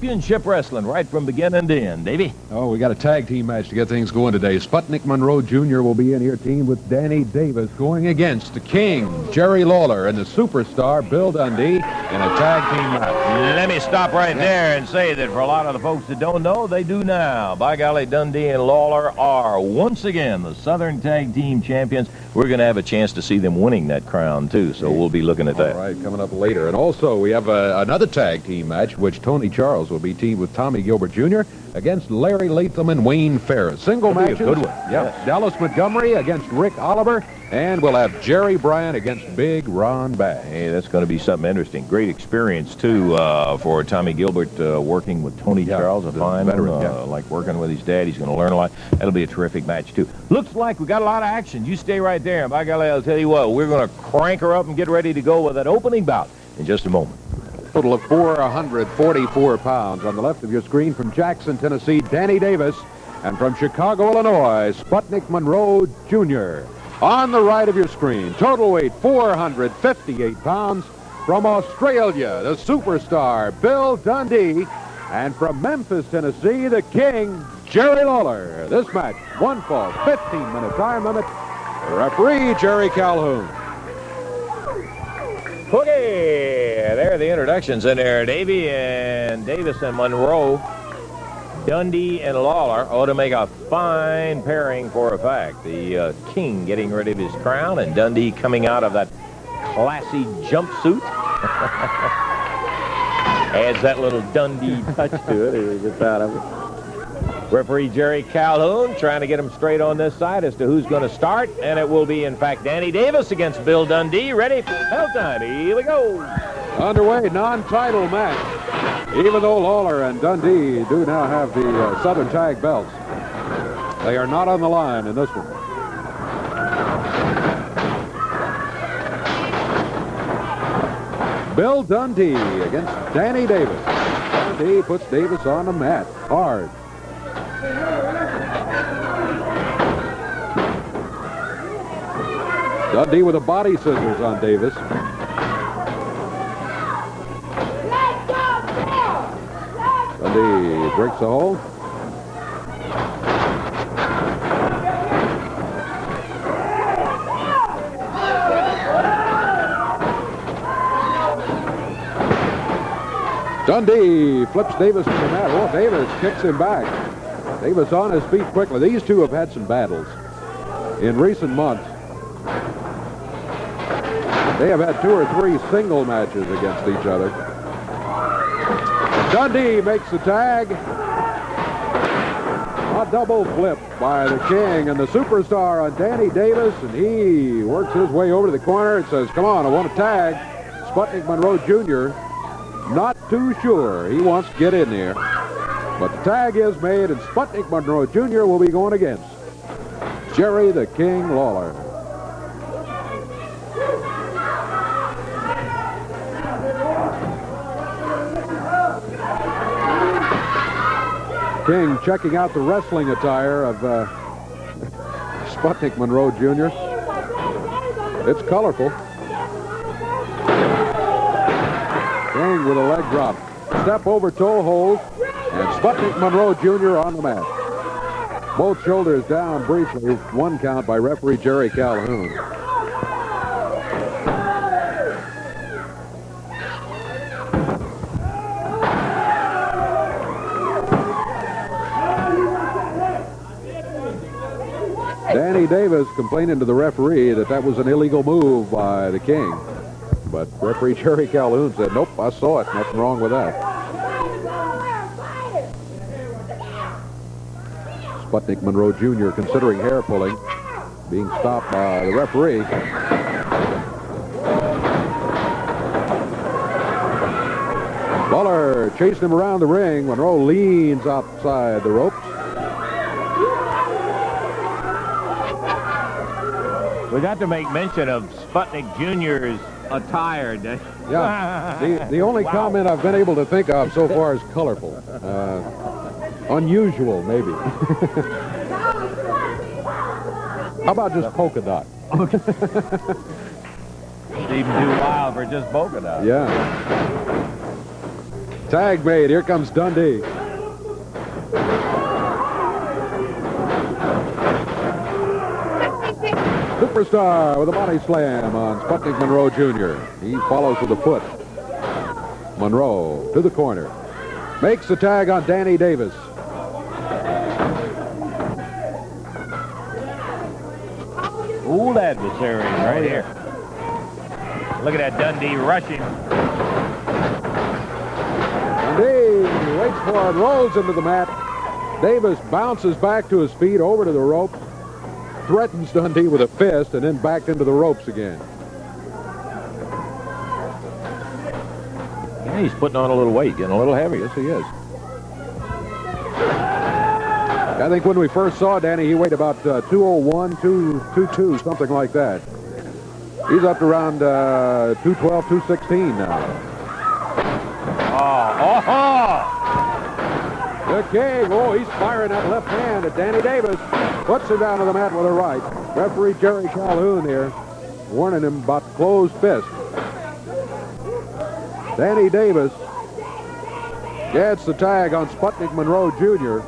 championship wrestling right from beginning to end. Davey? Oh, we got a tag team match to get things going today. Sputnik Monroe Jr. will be in here teamed with Danny Davis going against the King, Jerry Lawler, and the superstar, Bill Dundee, in a tag team match. Let me stop right there and say that for a lot of the folks that don't know, they do now. By golly, Dundee and Lawler are once again the Southern Tag Team champions. We're going to have a chance to see them winning that crown, too, so we'll be looking at that. All right, coming up later. And also, we have another tag team match, which Tony Charles will be teamed with Tommy Gilbert Jr. against Larry Latham and Wayne Ferris. Single match. Good one. Yes. Dallas Montgomery against Rick Oliver. And we'll have Jerry Bryant against Big Ron Bass. Hey, that's going to be something interesting. Great experience, too, for Tommy Gilbert working with Tony Charles, a fine veteran. Like working with his dad. He's going to learn a lot. That'll be a terrific match, too. Looks like we got a lot of action. You stay right there. And by golly, I'll tell you what, we're going to crank her up and get ready to go with that opening bout in just a moment. Total of 444 pounds. On the left of your screen from Jackson, Tennessee, Danny Davis. And from Chicago, Illinois, Sputnik Monroe Jr. On the right of your screen, total weight 458 pounds. From Australia, the superstar, Bill Dundee. And from Memphis, Tennessee, the King, Jerry Lawler. This match, 1 fall, 15-minute time limit. Referee, Jerry Calhoun. Okay, there are the introductions in there. Davey and Davis and Monroe, Dundee and Lawler ought to make a fine pairing for a fact. The King getting rid of his crown and Dundee coming out of that classy jumpsuit. Adds that little Dundee touch to it as he gets out of it. Referee Jerry Calhoun trying to get him straight on this side as to who's going to start. And it will be, in fact, Danny Davis against Bill Dundee. Ready for hell time. Here we go. Underway, non-title match. Even though Lawler and Dundee do now have the Southern Tag belts, they are not on the line in this one. Bill Dundee against Danny Davis. Dundee puts Davis on the mat hard. Dundee with a body scissors on Davis. Dundee breaks the hole. Dundee flips Davis to the mat. Oh, Davis kicks him back. Davis on his feet quickly. These two have had some battles in recent months. They have had 2 or 3 single matches against each other. Dundee makes the tag. A double flip by the King and the superstar on Danny Davis, and he works his way over to the corner and says, come on, I want to tag. Sputnik Monroe Jr. not too sure. He wants to get in there. But the tag is made, and Sputnik Monroe Jr. will be going against Jerry the King Lawler. King checking out the wrestling attire of Sputnik Monroe Jr. It's colorful. King with a leg drop. Step over toe hold. And Sputnik Monroe Jr. on the mat. Both shoulders down briefly. 1 count by referee Jerry Calhoun. Danny Davis complaining to the referee that was an illegal move by the King. But referee Jerry Calhoun said, nope, I saw it. Nothing wrong with that. Sputnik Monroe Jr. considering hair pulling, being stopped by the referee. Lawler chasing him around the ring. Monroe leans outside the ropes. We got to make mention of Sputnik Jr.'s attire. Yeah, the only comment I've been able to think of so far is colorful. Unusual, maybe. How about just polka dot? Even too wild for just polka dot. Yeah. Tag made. Here comes Dundee. Superstar with a body slam on Sputnik Monroe Jr. He follows with a foot. Monroe to the corner. Makes the tag on Danny Davis. Old adversary right here. Look at that Dundee rushing. Dundee waits for it, rolls into the mat. Davis bounces back to his feet, over to the ropes, threatens Dundee with a fist, and then back into the ropes again. Yeah, he's putting on a little weight, getting a little heavy. Yes, he is. I think when we first saw Danny, he weighed about 201, 222, something like that. He's up to around 212, 216 now. The King, he's firing that left hand at Danny Davis. Puts him down to the mat with a right. Referee Jerry Calhoun here, warning him about closed fist. Danny Davis gets the tag on Sputnik Monroe Jr.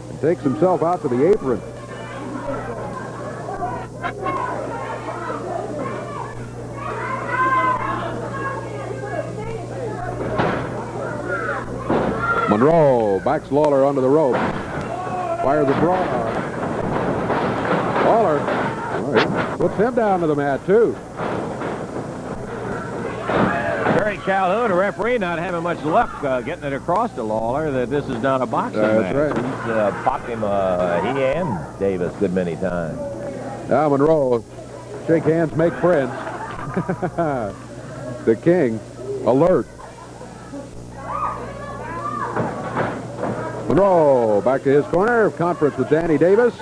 and takes himself out to the apron. Monroe backs Lawler onto the rope. Fires the broad. Lawler puts him down to the mat, too. Jerry Calhoun, a referee, not having much luck getting it across to Lawler that this is not a boxing match. Right. He's popped him, he and Davis, good many times. Now Monroe, shake hands, make friends. The King, alert. Monroe back to his corner, conference with Danny Davis.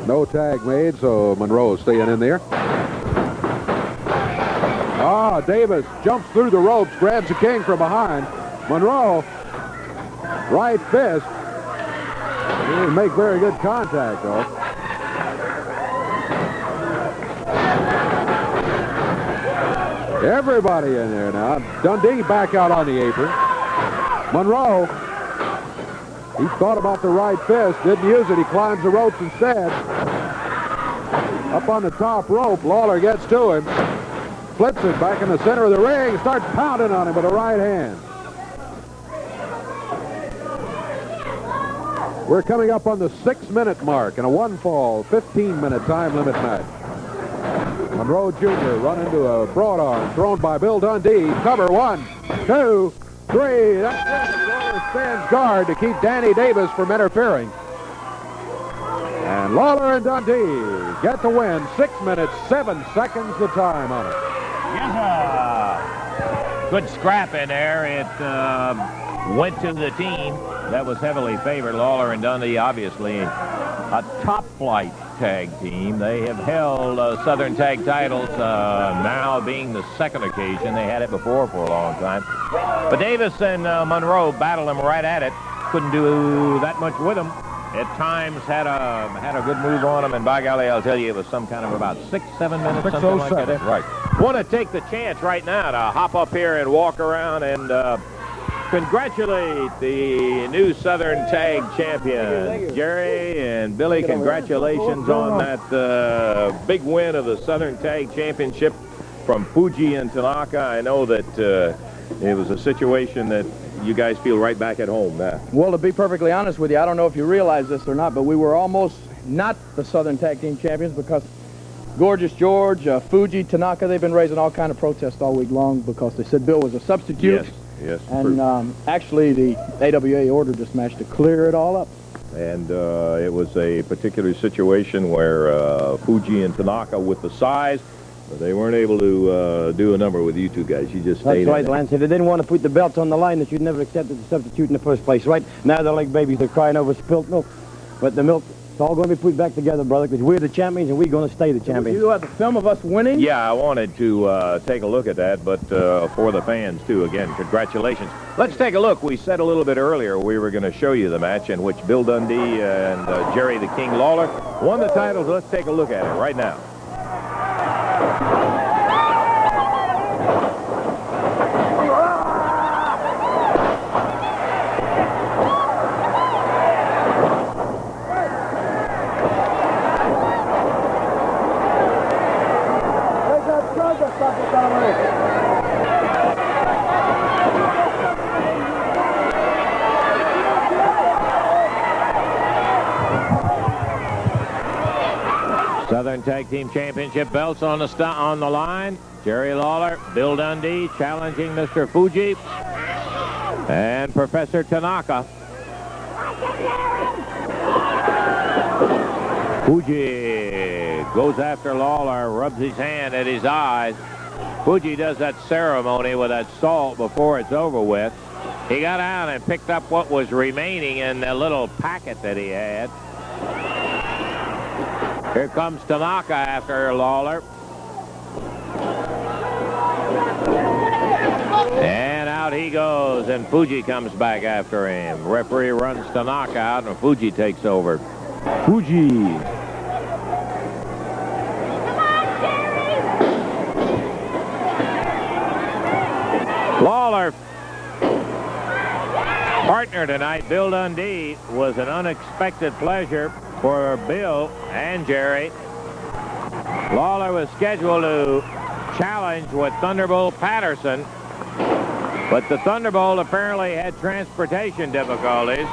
No tag made, so Monroe staying in there. Davis jumps through the ropes, grabs the King from behind. Monroe, right fist. He didn't make very good contact, though. Everybody in there now. Dundee back out on the apron. Monroe, he thought about the right fist, didn't use it. He climbs the ropes instead. Up on the top rope, Lawler gets to him. Flips it back in the center of the ring, starts pounding on him with a right hand. We're coming up on the 6-minute mark in a one-fall, 15-minute time limit match. Monroe Jr. run into a broad arm thrown by Bill Dundee. Cover 1, 2, 3. That's it. Lawler stands guard to keep Danny Davis from interfering. And Lawler and Dundee get the win. 6 minutes, 7 seconds the time on it. Yes, good scrap in there. It went to the team that was heavily favored. Lawler and Dundee, obviously a top-flight tag team. They have held Southern tag titles, now being the second occasion. They had it before for a long time. But Davis and Monroe battled them right at it. Couldn't do that much with them. At times had a good move on them, and by golly, I'll tell you, it was some kind of about 6-7 minutes, something like that. Right. Want to take the chance right now to hop up here and walk around and congratulate the new Southern Tag Champion, Jerry and Billy. Congratulations on that big win of the Southern Tag Championship from Fuji and Tanaka. I know that it was a situation that you guys feel right back at home now. Well, to be perfectly honest with you, I don't know if you realize this or not, but we were almost not the Southern Tag Team Champions because Gorgeous George, Fuji, Tanaka, they've been raising all kind of protests all week long because they said Bill was a substitute. Yes. And actually, the AWA ordered this match to clear it all up. And it was a particular situation where Fuji and Tanaka, with the size, they weren't able to do a number with you two guys. You just stayed. That's right, Lance. They didn't want to put the belts on the line that you'd never accepted the substitute in the first place, right? Now they're like babies. They're crying over spilt milk. But the milk, it's all going to be put back together, brother, because we're the champions and we're going to stay the champions. You have the film of us winning? Yeah, I wanted to take a look at that, but for the fans, too, again, congratulations. Let's take a look. We said a little bit earlier we were going to show you the match in which Bill Dundee and Jerry the King Lawler won the titles. Let's take a look at it right now. Southern Tag Team Championship belts on the line. Jerry Lawler, Bill Dundee challenging Mr. Fuji and Professor Tanaka. Fuji goes after Lawler, rubs his hand at his eyes. Fuji does that ceremony with that salt before it's over with. He got out and picked up what was remaining in the little packet that he had. Here comes Tanaka after Lawler. And out he goes, and Fuji comes back after him. Referee runs Tanaka out, and Fuji takes over. Fuji. Lawler, partner tonight, Bill Dundee, was an unexpected pleasure for Bill and Jerry. Lawler was scheduled to challenge with Thunderbolt Patterson, but the Thunderbolt apparently had transportation difficulties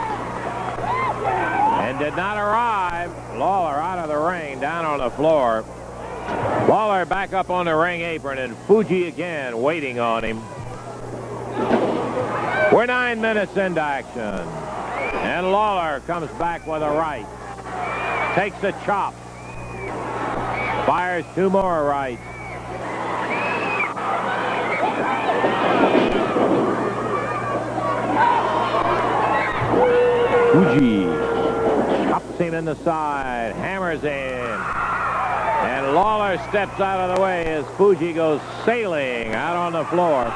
and did not arrive. Lawler out of the ring, down on the floor. Lawler back up on the ring apron, and Fuji again waiting on him. We're 9 minutes into action, and Lawler comes back with a right. Takes a chop. Fires 2 more rights. Fuji chops him in the side, hammers in, and Lawler steps out of the way as Fuji goes sailing out on the floor.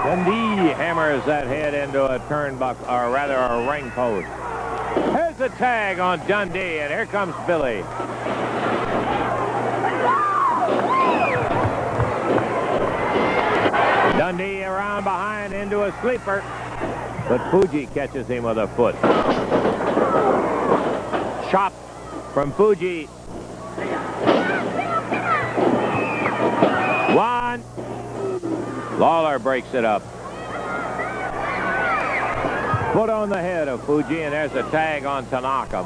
Dundee hammers that head into a turnbuckle, or rather a ring post. Here's the tag on Dundee, and here comes Billy. Dundee around behind into a sleeper, but Fuji catches him with a foot. Chop from Fuji. 1. Lawler breaks it up. Foot on the head of Fuji, and there's a tag on Tanaka.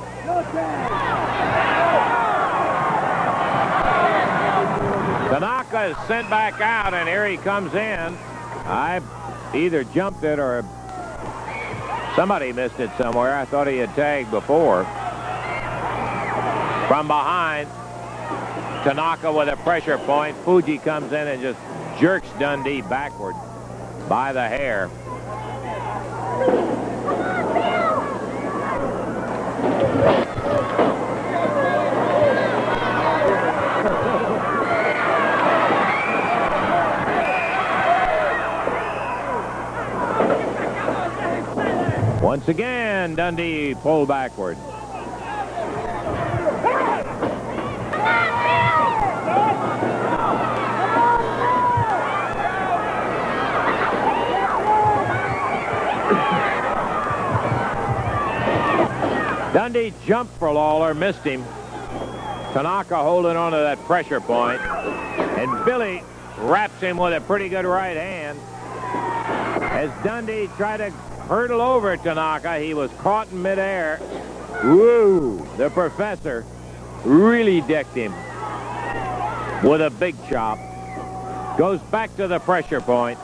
Tanaka is sent back out, and here he comes in. I either jumped it or somebody missed it somewhere. I thought he had tagged before. From behind, Tanaka with a pressure point. Fuji comes in and just jerks Dundee backward by the hair. Once again, Dundee pulled backward. Dundee jumped for Lawler, missed him. Tanaka holding on to that pressure point, and Billy wraps him with a pretty good right hand. As Dundee tried to hurdle over Tanaka, he was caught in midair. Woo! The Professor really decked him with a big chop. Goes back to the pressure point.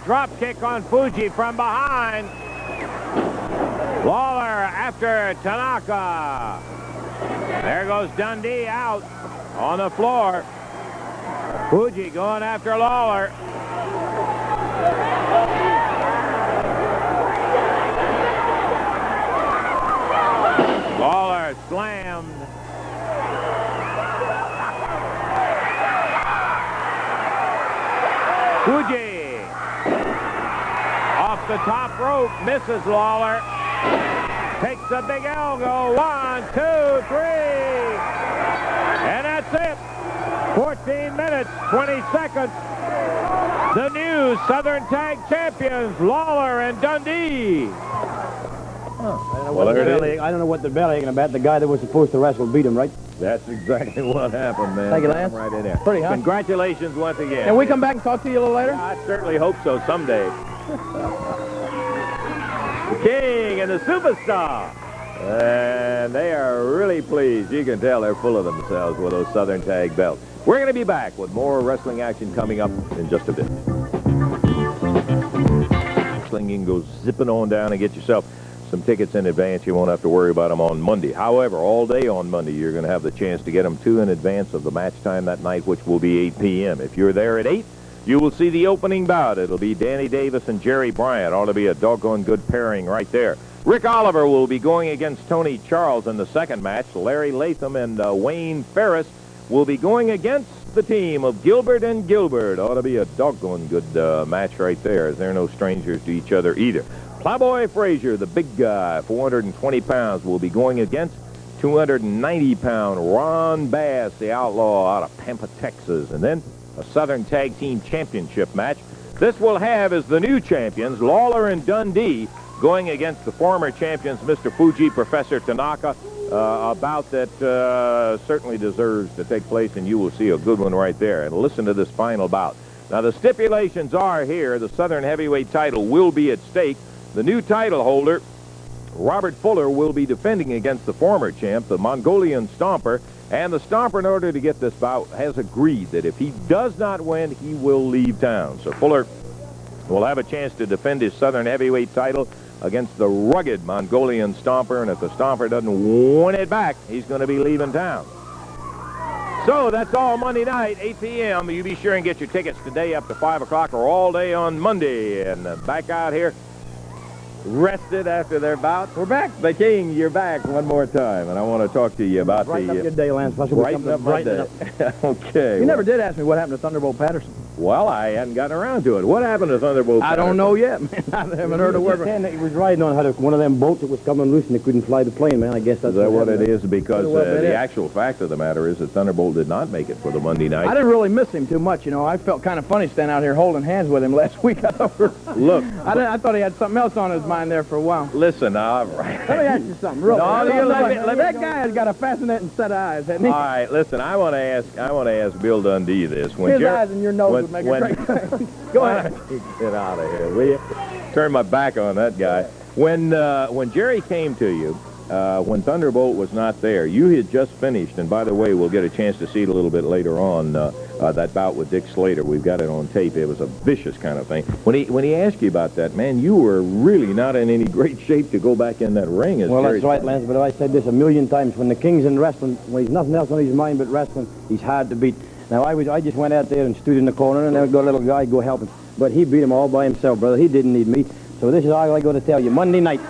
Drop kick on Fuji from behind. Lawler after Tanaka. There goes Dundee out on the floor. Fuji going after Lawler. Lawler slammed. Fuji off the top rope, misses Lawler. Takes a big elbow. 1, 2, 3. And that's it. 14 minutes, 20 seconds. The new Southern Tag Champions, Lawler and Dundee. I don't know what the bellyaching about. The guy that was supposed to wrestle beat him, right? That's exactly what happened, man. Thank you, Lance. Right in there. Pretty, huh? Congratulations once again. Can we come back and talk to you a little later? I certainly hope so someday. The King and the Superstar. And they are really pleased. You can tell they're full of themselves with those Southern Tag belts. We're going to be back with more wrestling action coming up in just a bit. Wrestling, you can go zipping on down and get yourself some tickets in advance. You won't have to worry about them on Monday. However, all day on Monday, you're going to have the chance to get them 2 in advance of the match time that night, which will be 8 p.m. If you're there at 8, you will see the opening bout. It'll be Danny Davis and Jerry Bryant. Ought to be a doggone good pairing right there. Rick Oliver will be going against Tony Charles in the second match. Larry Latham and Wayne Ferris will be going against the team of Gilbert and Gilbert. Ought to be a doggone good match right there, as they're no strangers to each other either. Plowboy Frazier, the big guy, 420 pounds, will be going against 290-pound Ron Bass, the outlaw out of Pampa, Texas. And then a Southern Tag Team Championship match. This will have as the new champions Lawler and Dundee going against the former champions, Mr. Fuji, Professor Tanaka. A bout that certainly deserves to take place, and you will see a good one right there. And listen to this final bout. Now, the stipulations are here. The Southern Heavyweight title will be at stake. The new title holder, Robert Fuller, will be defending against the former champ, the Mongolian Stomper. And the Stomper, in order to get this bout, has agreed that if he does not win, he will leave town. So Fuller will have a chance to defend his Southern Heavyweight title against the rugged Mongolian Stomper, and if the Stomper doesn't win it back, he's going to be leaving town. So that's all Monday night, 8 p.m. You be sure and get your tickets today up to 5 o'clock or all day on Monday. And back out here, rested after their bout. We're back. The King, you're back one more time, and I want to talk to you about Brighten up your day, Lance. Brighten up my day. Okay. You never did ask me what happened to Thunderbolt Patterson. Well, I hadn't gotten around to it. What happened to Thunderbolt I don't know yet, man. I haven't heard a word. He was riding on one of them boats that was coming loose and they couldn't fly the plane, man. I guess that's what it is, because the actual fact of the matter is that Thunderbolt did not make it for the Monday night. I didn't really miss him too much, you know. I felt kind of funny standing out here holding hands with him last week. I thought Look. I thought he had something else on his mind there for a while. Listen, all right. Let me ask you something, real No, that guy has got a fascinating set of eyes, hasn't he? All right, listen, I want to ask Bill Dundee this. His eyes and your nose would make a great thing. Go ahead. Get out of here, will you? Turn my back on that guy. When Jerry came to you, when Thunderbolt was not there, you had just finished, and by the way, we'll get a chance to see it a little bit later on, that bout with Dick Slater. We've got it on tape. It was a vicious kind of thing. When he asked you about that, man, you were really not in any great shape to go back in that ring. Well, that's right, Lance, but I said this a million times. When the King's in wrestling, when he's nothing else on his mind but wrestling, he's hard to beat. Now, I just went out there and stood in the corner, and there would go a little guy go help him. But he beat him all by himself, brother. He didn't need me. So this is all I got to tell you. Monday night,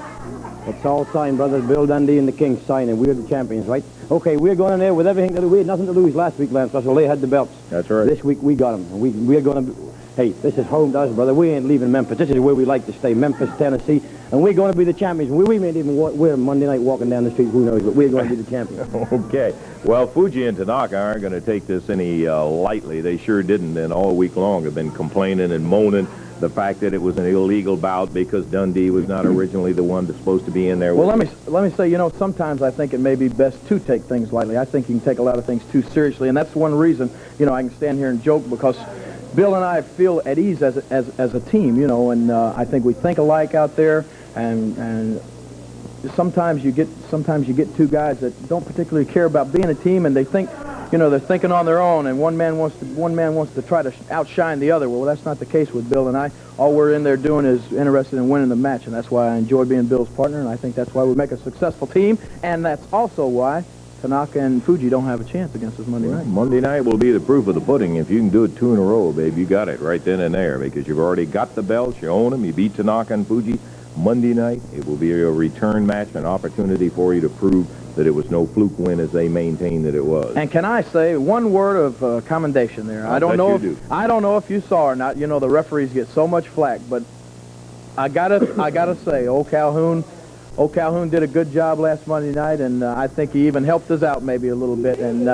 it's all signed, brothers. Bill Dundee and the King signed, and we're the champions, right? Okay, we're going in there with everything to do. We had nothing to lose last week, Lance, so they had the belts. That's right. This week, we got them. We're going to... Hey, this is home to us, brother. We ain't leaving Memphis. This is where we like to stay, Memphis, Tennessee. And we're going to be the champions. We may even we're Monday night walking down the street, who knows, but we're going to be the champions. Okay. Well, Fuji and Tanaka aren't going to take this any lightly. They sure didn't, and all week long have been complaining and moaning the fact that it was an illegal bout because Dundee was not originally the one that's supposed to be in there. Well, let me say, you know, sometimes I think it may be best to take things lightly. I think you can take a lot of things too seriously, and that's one reason, you know, I can stand here and joke because Bill and I feel at ease as a team, you know, and I think we think alike out there, and sometimes you get two guys that don't particularly care about being a team, and they think, you know, they're thinking on their own, and one man wants to try to outshine the other. Well, that's not the case with Bill and I. All we're in there doing is interested in winning the match, and that's why I enjoy being Bill's partner, and I think that's why we make a successful team, and that's also why Tanaka and Fuji don't have a chance against us Monday night. Monday night will be the proof of the pudding. If you can do it 2 in a row, babe, you got it right then and there, because you've already got the belts, you own them, you beat Tanaka and Fuji. Monday night, it will be a return match, an opportunity for you to prove that it was no fluke win as they maintain that it was. And can I say one word of commendation there? I don't know if you saw or not. You know, the referees get so much flack, but I gotta say, old Calhoun did a good job last Monday night, and I think he even helped us out maybe a little bit. And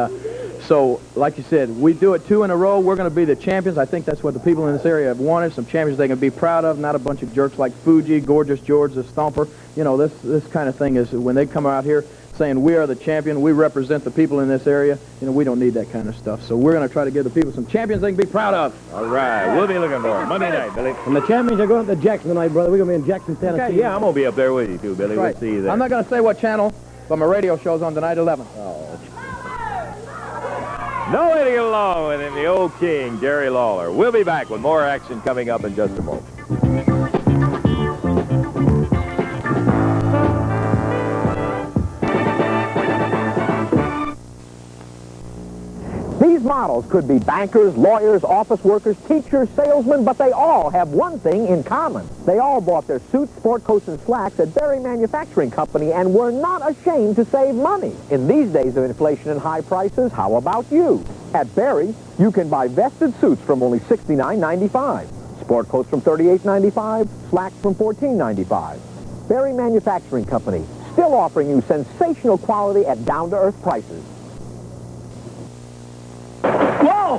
So, like you said, we do it 2 in a row. We're going to be the champions. I think that's what the people in this area have wanted, some champions they can be proud of, not a bunch of jerks like Fuji, Gorgeous George, the Stomper. You know, this kind of thing is when they come out here saying we are the champion, we represent the people in this area, you know, we don't need that kind of stuff. So we're going to try to give the people some champions they can be proud of. All right, we'll be looking for it Monday night, Billy. And the champions are going to Jackson tonight, brother. We're going to be in Jackson, Tennessee. Okay, yeah, I'm going to be up there with you, too, Billy. Right. We'll see you there. I'm not going to say what channel, but my radio show's on tonight at 11. No way to get along with him, the old king, Jerry Lawler. We'll be back with more action coming up in just a moment. These models could be bankers, lawyers, office workers, teachers, salesmen, but they all have one thing in common. They all bought their suits, sport coats, and slacks at Berry Manufacturing Company and were not ashamed to save money. In these days of inflation and high prices, how about you? At Berry, you can buy vested suits from only $69.95, sport coats from $38.95, slacks from $14.95. Berry Manufacturing Company, still offering you sensational quality at down-to-earth prices. Whoa!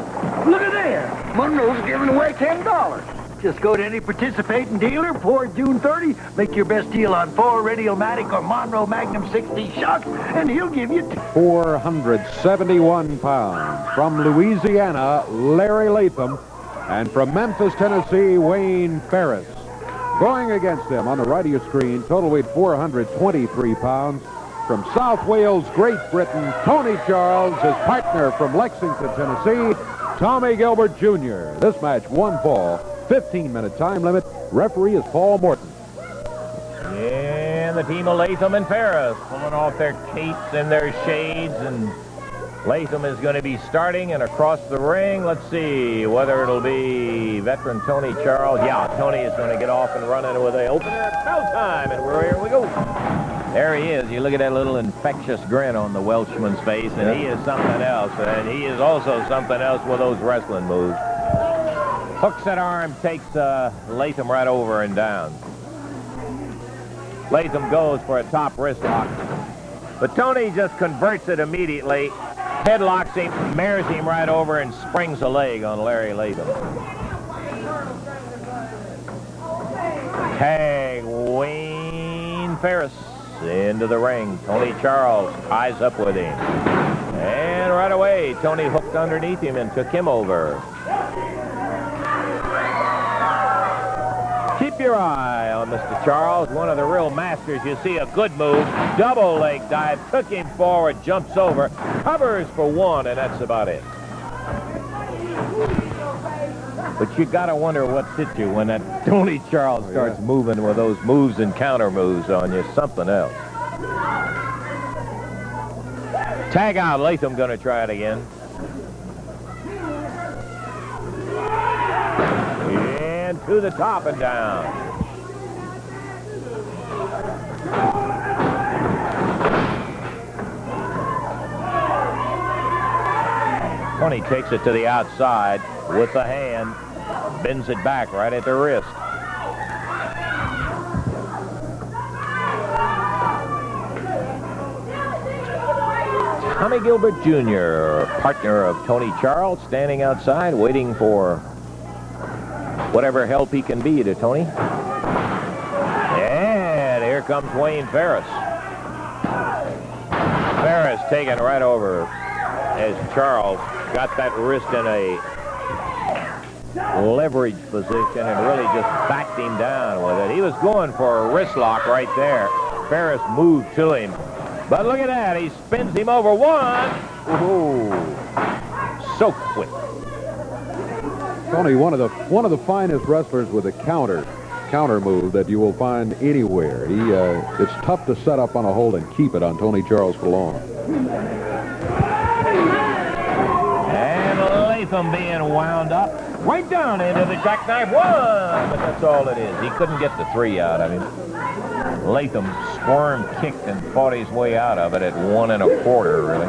Look at there! Monroe's giving away $10. Just go to any participating dealer, pour June 30, make your best deal on 4 Radiomatic or Monroe Magnum 60 shocks, and he'll give you 471 pounds. From Louisiana, Larry Latham. And from Memphis, Tennessee, Wayne Ferris. Going against them on the right of your screen, total weight 423 pounds. From South Wales, Great Britain, Tony Charles, his partner from Lexington, Tennessee, Tommy Gilbert Jr. This match, 1 fall, 15-minute time limit. Referee is Paul Morton. And the team of Latham and Ferris pulling off their capes and their shades, and Latham is going to be starting, and across the ring, let's see whether it'll be veteran Tony Charles. Yeah, Tony is going to get off and run in with a opener at bell time, and here we go. There he is. You look at that little infectious grin on the Welshman's face, and he is something else. And he is also something else with those wrestling moves. Hooks that arm, takes Latham right over and down. Latham goes for a top wrist lock. But Tony just converts it immediately, headlocks him, mares him right over, and springs a leg on Larry Latham. Tag Wayne Ferris into the ring. Tony Charles ties up with him. And right away, Tony hooked underneath him and took him over. Keep your eye on Mr. Charles, one of the real masters. You see a good move, double leg dive, took him forward, jumps over, covers for 1, and that's about it. But you got to wonder what hit you when that Tony Charles starts moving with those moves and counter moves on you. Something else. Tag out. Latham going to try it again. And to the top and down. Tony takes it to the outside with the hand. Bends it back right at the wrist. Tommy Gilbert Jr., partner of Tony Charles, standing outside waiting for whatever help he can be to Tony. And here comes Wayne Ferris. Ferris taken right over as Charles got that wrist in a leverage position and really just backed him down with it. He was going for a wrist lock right there. Ferris moved to him. But look at that. He spins him over 1. Ooh, so quick. Tony, one of the finest wrestlers with a counter move that you will find anywhere. It's tough to set up on a hold and keep it on Tony Charles for long. And Latham being wound up right down into the jackknife 1. But that's all it is. He couldn't get the 3 out. I mean, Latham squirmed, kicked, and fought his way out of it at 1 1/4, really.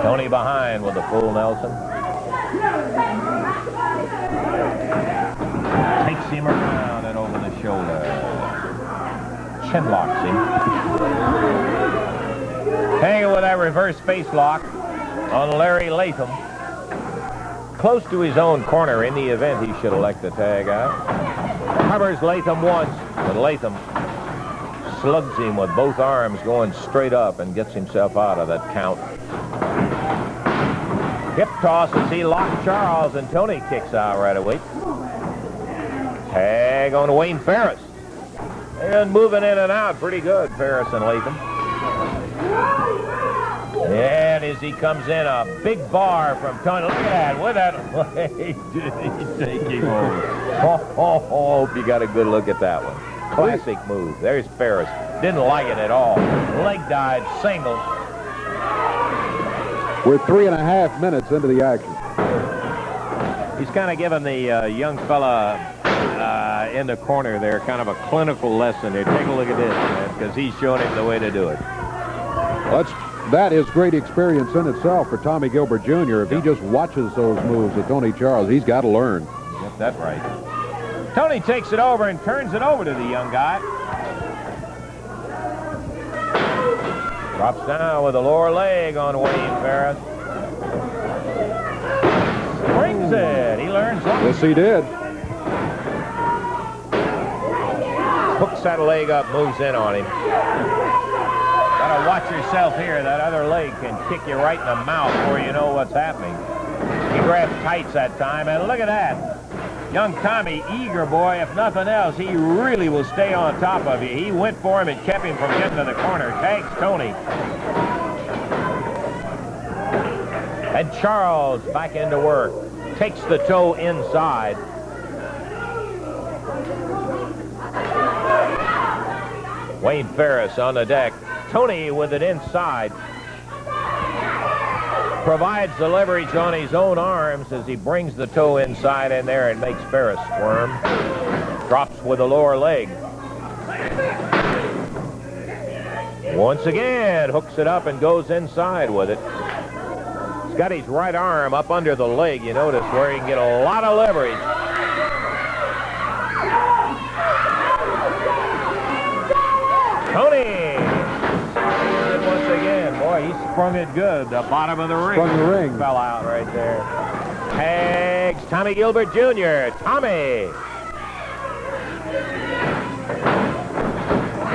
Tony behind with the full Nelson. Takes him around and over the shoulder. Chin locks him. Hanging with that reverse face lock. on Larry Latham. Close to his own corner. In the event, he should elect the tag out. Covers Latham once, but Latham slugs him with both arms going straight up and gets himself out of that count. Hip toss as he locked Charles, and Tony kicks out right away. Tag on Wayne Ferris. And moving in and out pretty good, Ferris and Latham. And as he comes in, a big bar from Tony. Look at that. With that leg, did he take him over? Hope you got a good look at that one. Classic move. There's Ferris. Didn't like it at all. Leg dive, single. We're 3.5 minutes into the action. He's kind of giving the young fella in the corner there kind of a clinical lesson here. Take a look at this, man, because he's showing him the way to do it. That is great experience in itself for Tommy Gilbert Jr. If he just watches those moves of Tony Charles, he's got to learn. Yep, that's right. Tony takes it over and turns it over to the young guy. Drops down with a lower leg on Wayne Ferris. Springs it. He learns something. Yes, he did. Hooks that leg up, moves in on him. Gotta watch yourself here. That other leg can kick you right in the mouth before you know what's happening. He grabs tights that time, and look at that. Young Tommy, eager boy, if nothing else, he really will stay on top of you. He went for him and kept him from getting to the corner. Tags Tony. And Charles back into work. Takes the toe inside. Wayne Ferris on the deck. Tony with it inside. Provides the leverage on his own arms as he brings the toe inside in there and makes Ferris squirm. Drops with the lower leg. Once again, hooks it up and goes inside with it. He's got his right arm up under the leg, you notice, where he can get a lot of leverage. Tony! Once again, boy, he sprung it good. The bottom of the ring. Sprung the ring. Fell out right there. Tags Tommy Gilbert Jr. Tommy.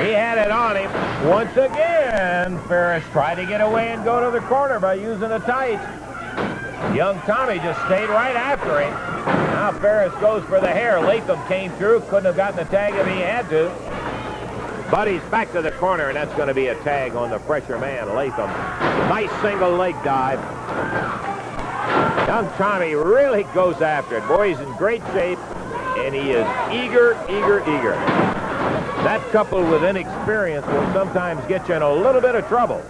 He had it on him. Once again, Ferris tried to get away and go to the corner by using the tights. Young Tommy just stayed right after him. Now Ferris goes for the hair. Latham came through. Couldn't have gotten the tag if he had to. But he's back to the corner, and that's going to be a tag on the fresher man, Latham. Nice single leg dive. Young Tommy really goes after it. Boy, he's in great shape, and he is eager, eager, eager. That coupled with inexperience will sometimes get you in a little bit of trouble.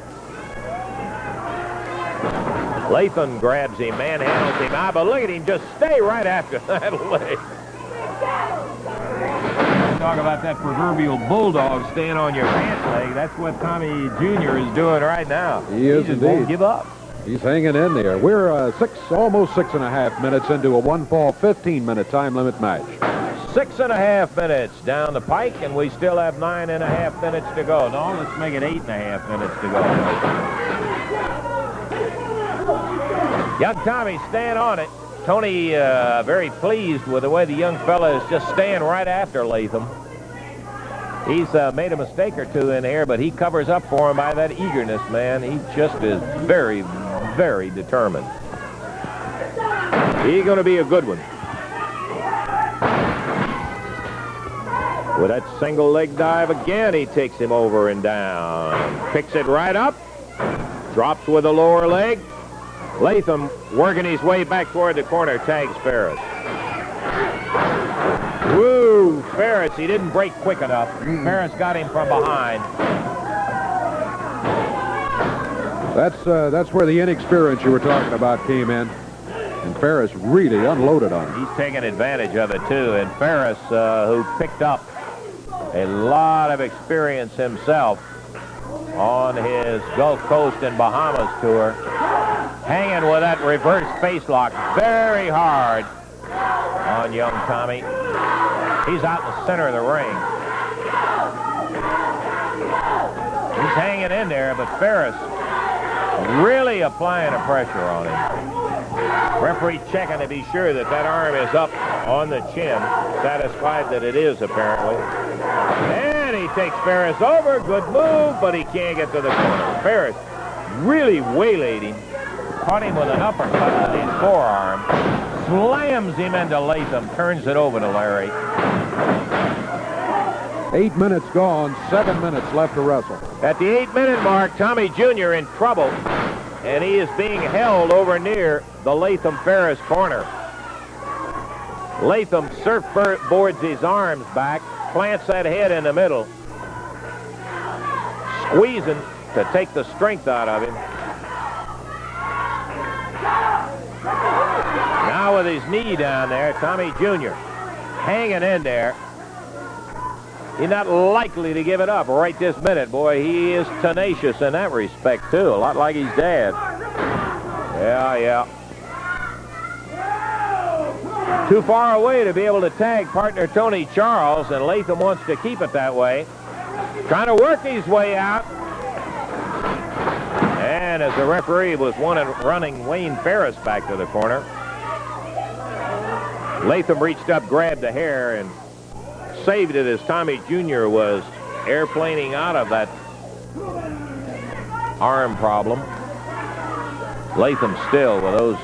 Latham grabs him, manhandles him out, but look at him just stay right after that leg. Talk about that proverbial bulldog staying on your pant leg. That's what Tommy Jr. is doing right now. He is just indeed. Won't give up. He's hanging in there. We're almost 6.5 minutes into a 1-fall, 15-minute time limit match. 6.5 minutes down the pike, and we still have 9.5 minutes to go. No, let's make it 8.5 minutes to go. Young Tommy staying on it. Tony very pleased with the way the young fella is just staying right after Latham. He's made a mistake or two in here, but he covers up for him by that eagerness, man. He just is very, very determined. He's going to be a good one. With that single leg dive again, he takes him over and down. Picks it right up. Drops with the lower leg. Latham working his way back toward the corner, tags Ferris. Woo! Ferris, he didn't break quick enough. Ferris got him from behind. That's where the inexperience you were talking about came in. And Ferris really unloaded on him. He's taking advantage of it, too. And Ferris, who picked up a lot of experience himself on his Gulf Coast and Bahamas tour, hanging with that reverse face lock very hard on young Tommy. He's out in the center of the ring. He's hanging in there, but Ferris Really applying a pressure on him. Referee checking to be sure that that arm is up on the chin. Satisfied that it is, apparently. And he takes Ferris over. Good move, but he can't get to the corner. Ferris really waylaid him. Caught him with an uppercut with his forearm. Slams him into Latham. Turns it over to Larry. 8 minutes gone, 7 minutes left to wrestle. At the 8-minute mark, Tommy Jr. in trouble, and he is being held over near the Latham-Ferris corner. Latham surfboards his arms back, plants that head in the middle, squeezing to take the strength out of him. Now with his knee down there, Tommy Jr. hanging in there. He's not likely to give it up right this minute. Boy, he is tenacious in that respect, too. A lot like his dad. Yeah. Too far away to be able to tag partner Tony Charles, and Latham wants to keep it that way. Trying to work his way out. And as the referee was running Wayne Ferris back to the corner, Latham reached up, grabbed the hair, and saved it as Tommy Jr. was airplaning out of that arm problem. Latham still with those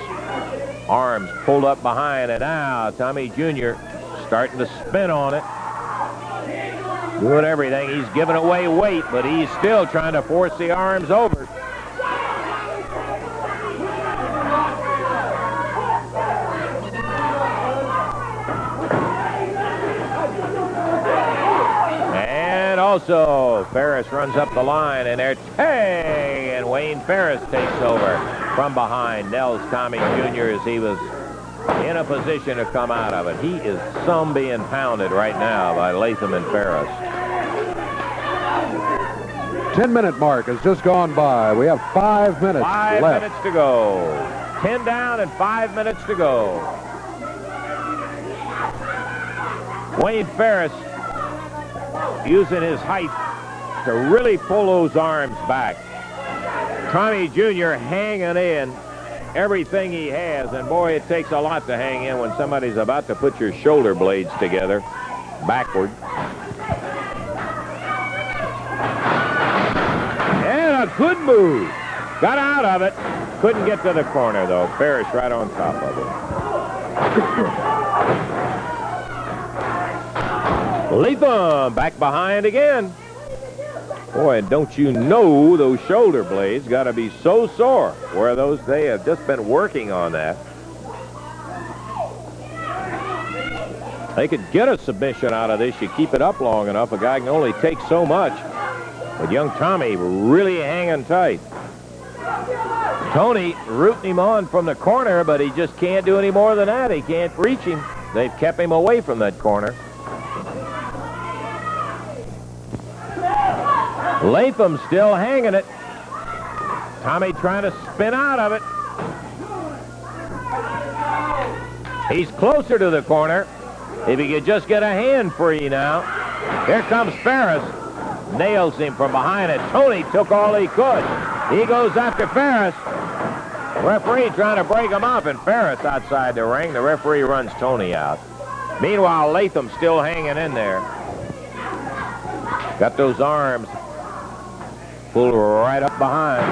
arms pulled up behind, and now Tommy Jr. starting to spin on it. Doing everything. He's giving away weight, but he's still trying to force the arms over. Also, Ferris runs up the line, and there, hey, and Wayne Ferris takes over from behind. Nels Tommy Jr. as he was in a position to come out of it. He is being pounded right now by Latham and Ferris. 10-minute mark has just gone by. We have 5 minutes left. 5 minutes to go. 10 down and 5 minutes to go. Wayne Ferris using his height to really pull those arms back. Tommy Jr. hanging in everything he has, and boy, it takes a lot to hang in when somebody's about to put your shoulder blades together backward. And a good move. Got out of it. Couldn't get to the corner, though. Ferris right on top of it. Latham back behind again. Boy, don't you know those shoulder blades got to be so sore. Where they have just been working on that. They could get a submission out of this. You keep it up long enough. A guy can only take so much. But young Tommy really hanging tight. Tony rooting him on from the corner, but he just can't do any more than that. He can't reach him. They've kept him away from that corner. Latham still hanging it. Tommy trying to spin out of it. He's closer to the corner. If he could just get a hand free now. Here comes Ferris. Nails him from behind it. Tony took all he could. He goes after Ferris. Referee trying to break him up, and Ferris outside the ring. The referee runs Tony out. Meanwhile, Latham still hanging in there. Got those arms pulled right up behind.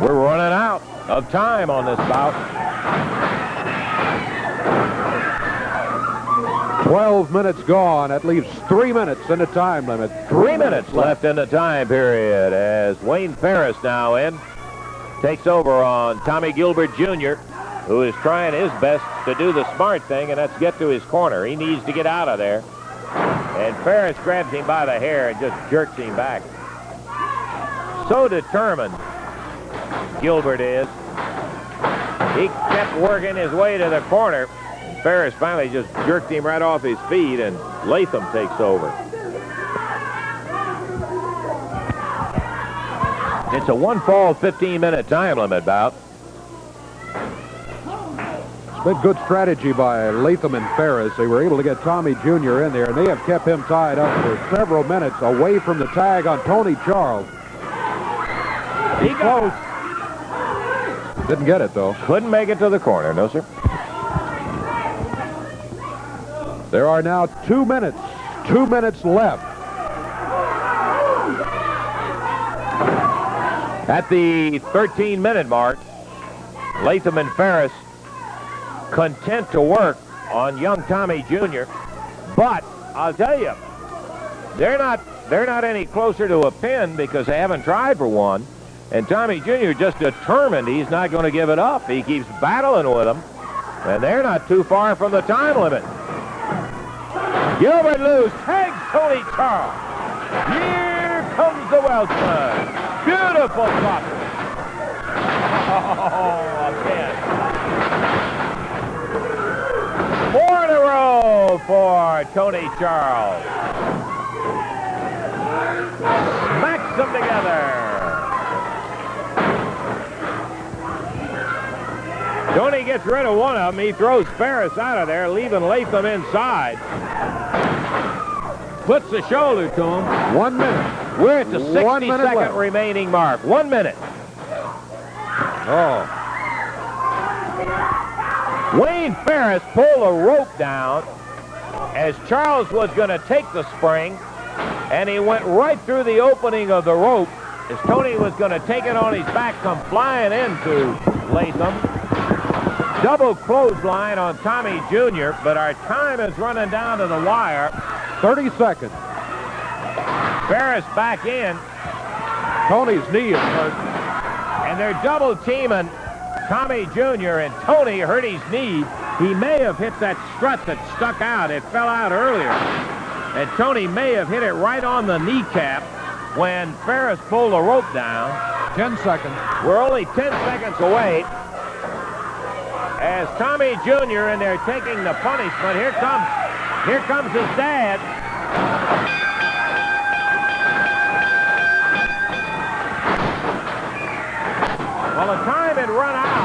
We're running out of time on this bout. 12 minutes gone. That leaves 3 minutes in the time limit. 3 minutes left in the time period as Wayne Ferris now takes over on Tommy Gilbert Jr., who is trying his best to do the smart thing, and that's get to his corner. He needs to get out of there. And Ferris grabs him by the hair and just jerks him back. So determined, Gilbert is. He kept working his way to the corner. And Ferris finally just jerked him right off his feet, and Latham takes over. It's a one-fall, 15-minute time limit bout. It's been good strategy by Latham and Ferris. They were able to get Tommy Jr. in there, and they have kept him tied up for several minutes away from the tag on Tony Charles. He got it. Didn't get it, though. Couldn't make it to the corner, no, sir. There are now 2 minutes. 2 minutes left. At the 13-minute mark, Latham and Ferris content to work on young Tommy Jr. But I'll tell you, they're not any closer to a pin because they haven't tried for one. And Tommy Jr. just determined he's not going to give it up. He keeps battling with them, and they're not too far from the time limit. Gilbert loose, tags Tony Charles. Here comes the Welshman. Beautiful block. Oh, again. 4 in a row for Tony Charles. Smacks them together. Tony gets rid of one of them. He throws Ferris out of there, leaving Latham inside. Puts the shoulder to him. 1 minute. We're at the 60-second remaining mark. 1 minute. Oh. Wayne Ferris pulled a rope down as Charles was going to take the spring, and he went right through the opening of the rope as Tony was going to take it on his back, come flying into Latham. Double clothesline on Tommy Jr., but our time is running down to the wire. 30 seconds. Ferris back in, Tony's knee is hurt. and they're double teaming Tommy Jr., and Tony hurt his knee. He may have hit that strut that stuck out. It fell out earlier. And Tony may have hit it right on the kneecap when Ferris pulled the rope down. 10 seconds. We're only 10 seconds away. As Tommy Jr. and they're taking the punishment. Here comes his dad. Well, the time had run out.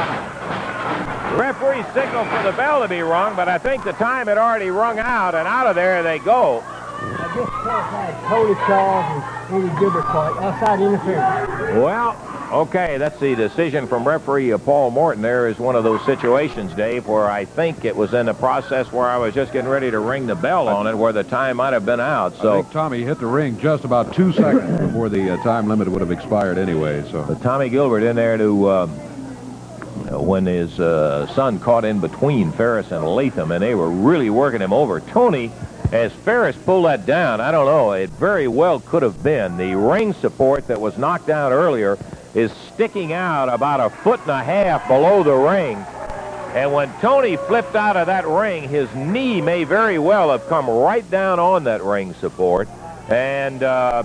The referee signaled for the bell to be rung, but I think the time had already rung out, and out of there they go. I guess had Tony Charles and Eddie Gilbert caught outside interference. Well, okay, that's the decision from referee Paul Morton. There is one of those situations, Dave, where I think it was in the process where I was just getting ready to ring the bell on it, where the time might have been out. So I think Tommy hit the ring just about 2 seconds before the time limit would have expired anyway. So Tommy Gilbert in there to when his son caught in between Ferris and Latham, and they were really working him over. Tony, as Ferris pulled that down, I don't know, it very well could have been the ring support that was knocked down earlier is sticking out about 1.5 feet below the ring. And when Tony flipped out of that ring, his knee may very well have come right down on that ring support. And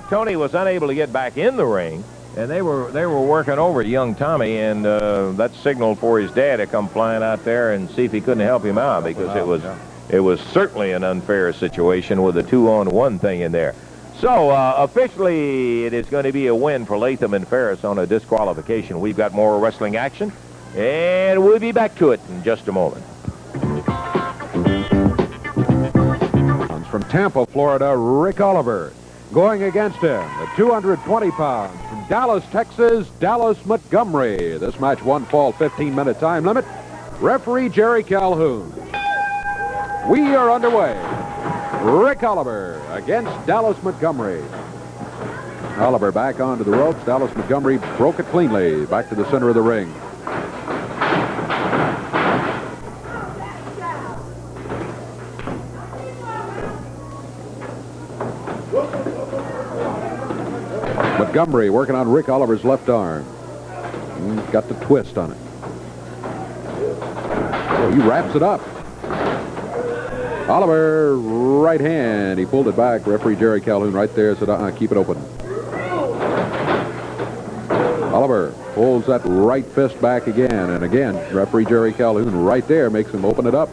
Tony was unable to get back in the ring. And they were working over young Tommy, and that signaled for his dad to come flying out there and see if he couldn't help him out, because it was certainly an unfair situation with a 2-on-1 thing in there. So, officially, it is going to be a win for Latham and Ferris on a disqualification. We've got more wrestling action, and we'll be back to it in just a moment. from Tampa, Florida, Rick Oliver. Going against him, the 220 pounds from Dallas, Texas, Dallas Montgomery. This match one fall 15-minute time limit. Referee Jerry Calhoun. We are underway. Rick Oliver against Dallas Montgomery. Oliver back onto the ropes. Dallas Montgomery broke it cleanly. Back to the center of the ring. Montgomery working on Rick Oliver's left arm. He's got the twist on it. Oh, he wraps it up. Oliver, right hand. He pulled it back. Referee Jerry Calhoun right there said, keep it open. Oliver pulls that right fist back again. And again, referee Jerry Calhoun right there makes him open it up.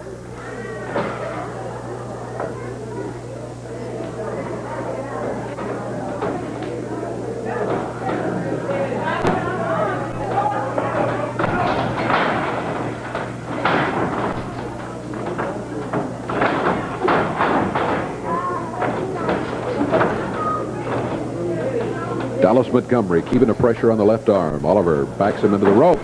Dallas Montgomery keeping the pressure on the left arm. Oliver backs him into the rope.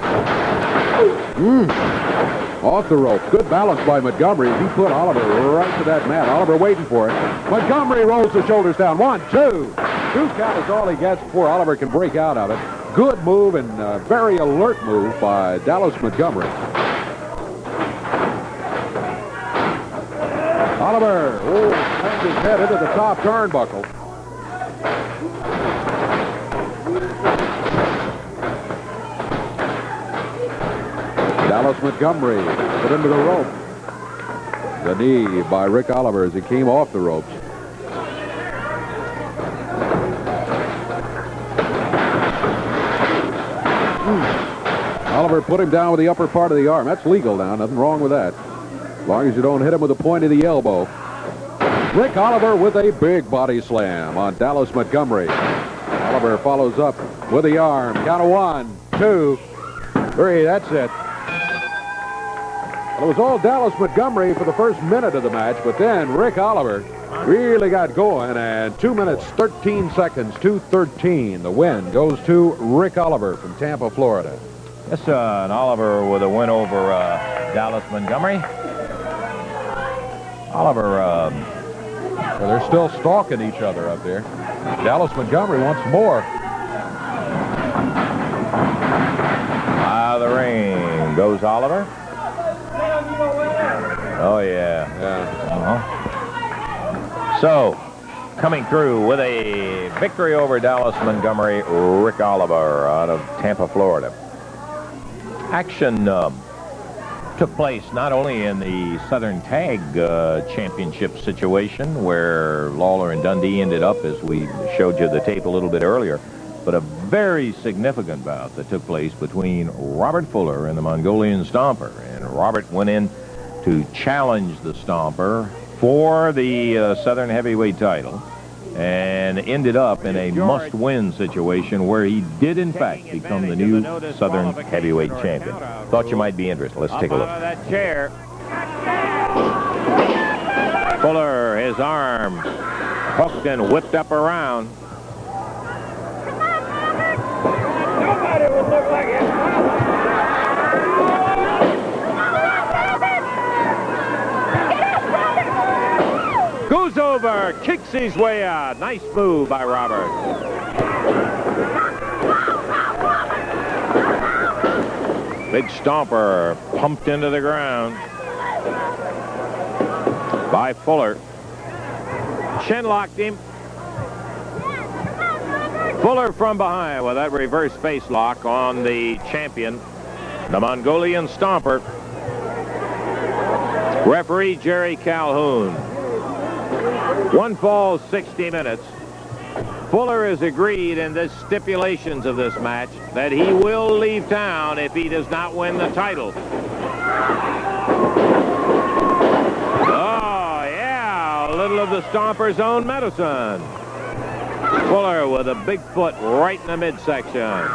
Off the rope. Good balance by Montgomery. He put Oliver right to that mat. Oliver waiting for it. Montgomery rolls the shoulders down. 1, 2. 2 count is all he gets before Oliver can break out of it. Good move and very alert move by Dallas Montgomery. Oliver, turns his head into the top turnbuckle. Dallas Montgomery put into the rope. The knee by Rick Oliver as he came off the ropes. Oliver put him down with the upper part of the arm. That's legal now. Nothing wrong with that. As long as you don't hit him with the point of the elbow. Rick Oliver with a big body slam on Dallas Montgomery. Oliver follows up with the arm. Count of 1, 2, 3. That's it. Well, it was all Dallas Montgomery for the first minute of the match, but then Rick Oliver really got going, and 2 minutes, 13 seconds, 2:13. The win goes to Rick Oliver from Tampa, Florida. Yes, and Oliver with a win over Dallas Montgomery. Oliver, Well, they're still stalking each other up there. Dallas Montgomery wants more. out of the ring goes Oliver. Oh, yeah. So, coming through with a victory over Dallas Montgomery, Rick Oliver out of Tampa, Florida. Action took place not only in the Southern Tag Championship situation where Lawler and Dundee ended up, as we showed you the tape a little bit earlier, but a very significant bout that took place between Robert Fuller and the Mongolian Stomper. And Robert went in to challenge the Stomper for the Southern Heavyweight title and ended up in a must-win situation where he did, in fact, become the new Southern Heavyweight champion. Thought you might be interested. Let's take a look. Out of that chair. Fuller, his arm hooked and whipped up around. Nobody would look like it. Goes over, kicks his way out. Nice move by Robert. Big Stomper pumped into the ground by Fuller. Chin locked him. Fuller from behind with that reverse face lock on the champion, the Mongolian Stomper. Referee Jerry Calhoun. One fall, 60 minutes. Fuller has agreed in the stipulations of this match that he will leave town if he does not win the title. Oh, yeah, a little of the Stomper's own medicine. Fuller with a big foot right in the midsection.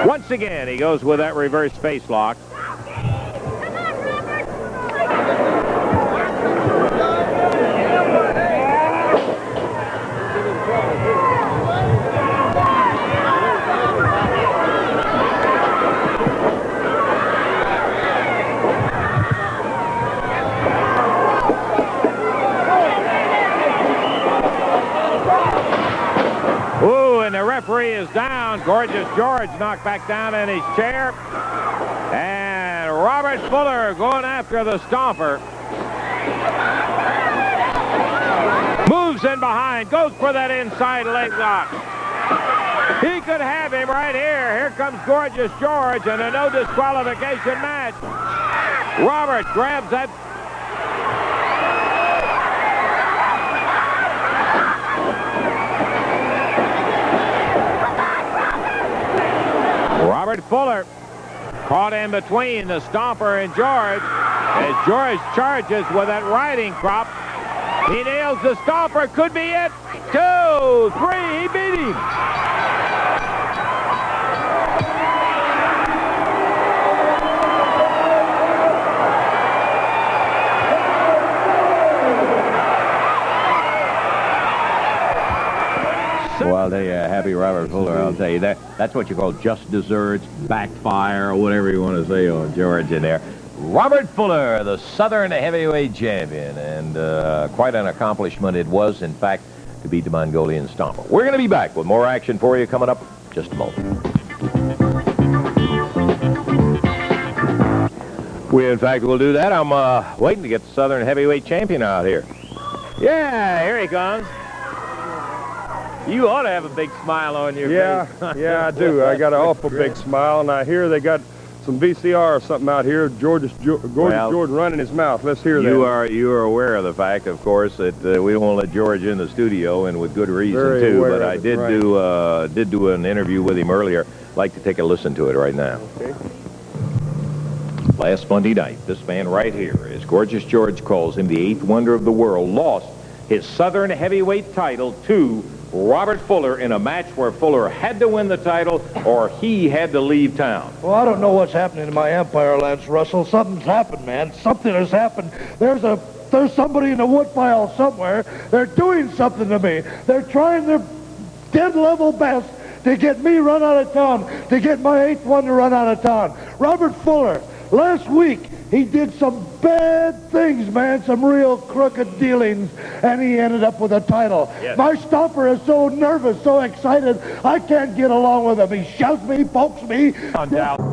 Once again, he goes with that reverse face lock. And the referee is down. Gorgeous George knocked back down in his chair. And Robert Fuller going after the Stomper. Moves in behind. Goes for that inside leg lock. He could have him right here. Here comes Gorgeous George in a no disqualification match. Robert grabs that. Robert Fuller caught in between the Stomper and George as George charges with that riding crop. He nails the Stomper. Could be it. 2, 3. He beat him. Well, I'll tell you, happy Robert Fuller, I'll tell you, that's what you call just desserts, backfire, or whatever you want to say on George in there. Robert Fuller, the Southern heavyweight champion, and quite an accomplishment it was, in fact, to beat the Mongolian Stomper. We're going to be back with more action for you coming up in just a moment. We, in fact, will do that. I'm waiting to get the Southern heavyweight champion out here. Yeah, here he comes. You ought to have a big smile on your face. Yeah, I do. I got an awful big smile, and I hear they got some VCR or something out here. George running his mouth. Let's hear that. You are aware of the fact, of course, that we don't want to let George in the studio, and with good reason too. But I did do an interview with him earlier. I'd like to take a listen to it right now. Okay. Last Monday night, this man right here, as Gorgeous George calls him, the eighth wonder of the world, lost his Southern heavyweight title to Robert Fuller in a match where Fuller had to win the title or he had to leave town. Well, I don't know what's happening in my empire, Lance Russell. Something's happened, man. Something has happened. There's somebody in the woodpile somewhere. They're doing something to me. They're trying their dead level best to get me run out of town, to get my eighth one to run out of town. Robert Fuller, last week, he did some bad things, man, some real crooked dealings, and he ended up with a title. Yes. My Stomper is so nervous, so excited, I can't get along with him. He shouts me, pokes me. Undoubtedly.